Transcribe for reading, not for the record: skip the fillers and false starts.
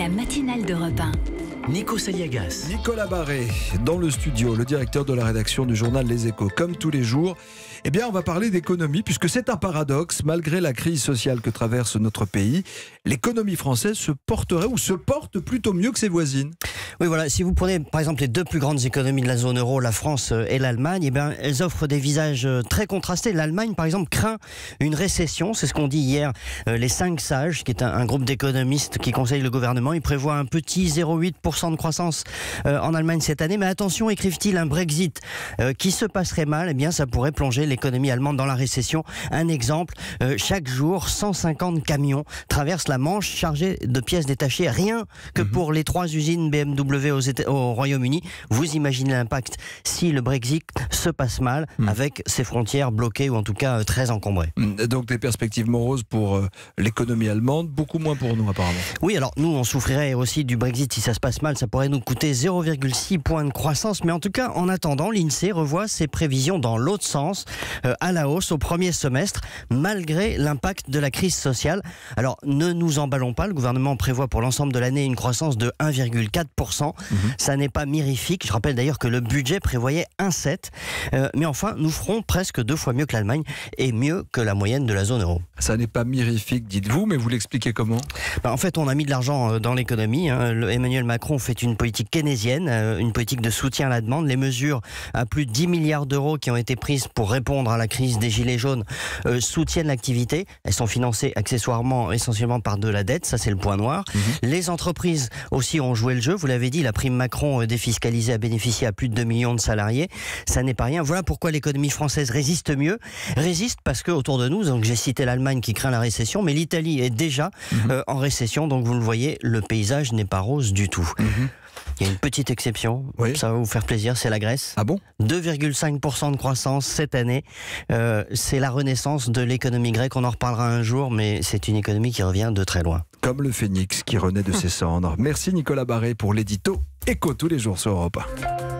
La matinale d'Europe 1. Nico Saliagas. Nicolas Barré, dans le studio, le directeur de la rédaction du journal Les Échos. Comme tous les jours, on va parler d'économie, puisque c'est un paradoxe. Malgré la crise sociale que traverse notre pays, l'économie française se porte plutôt mieux que ses voisines. Oui, voilà. Si vous prenez par exemple les deux plus grandes économies de la zone euro, la France et l'Allemagne, elles offrent des visages très contrastés. L'Allemagne, par exemple, craint une récession. C'est ce qu'ont dit hier les 5 sages, qui est un groupe d'économistes qui conseille le gouvernement. Ils prévoient un petit 0,8% de croissance en Allemagne cette année. Mais attention, écrivent-ils, un Brexit qui se passerait mal, ça pourrait plonger l'économie allemande dans la récession. Un exemple, chaque jour, 150 camions traversent la Manche chargés de pièces détachées, rien que pour les 3 usines BMW au Royaume-Uni. Vous imaginez l'impact si le Brexit se passe mal avec ses frontières bloquées ou en tout cas très encombrées. Donc des perspectives moroses pour l'économie allemande, beaucoup moins pour nous apparemment. Oui, alors nous on souffrirait aussi du Brexit si ça se passe mal, ça pourrait nous coûter 0,6 points de croissance, mais en tout cas en attendant, l'INSEE revoit ses prévisions dans l'autre sens, à la hausse au premier semestre, malgré l'impact de la crise sociale. Alors ne nous emballons pas, le gouvernement prévoit pour l'ensemble de l'année une croissance de 1,4%. Ça n'est pas mirifique. Je rappelle d'ailleurs que le budget prévoyait 1,7%. Mais enfin, nous ferons presque 2 fois mieux que l'Allemagne et mieux que la moyenne de la zone euro. Ça n'est pas mirifique, dites-vous, mais vous l'expliquez comment ? En fait, on a mis de l'argent dans l'économie. Emmanuel Macron fait une politique keynésienne, une politique de soutien à la demande. Les mesures à plus de 10 milliards d'euros qui ont été prises pour répondre à la crise des gilets jaunes soutiennent l'activité. Elles sont financées accessoirement essentiellement par de la dette. Ça, c'est le point noir. Les entreprises aussi ont joué le jeu. Vous l'avez dit, la prime Macron défiscalisée a bénéficié à plus de 2 millions de salariés. Ça n'est pas rien. Voilà pourquoi l'économie française résiste mieux. Résiste parce que autour de nous, donc j'ai cité l'Allemagne qui craint la récession, mais l'Italie est déjà en récession. Donc vous le voyez, le paysage n'est pas rose du tout. Il y a une petite exception, ça va vous faire plaisir, c'est la Grèce. Ah bon ? 2,5% de croissance cette année. C'est la renaissance de l'économie grecque. On en reparlera un jour, mais c'est une économie qui revient de très loin. Comme le phénix qui renaît de ses cendres. Merci Nicolas Barré pour l'édito Écho tous les jours sur Europe 1.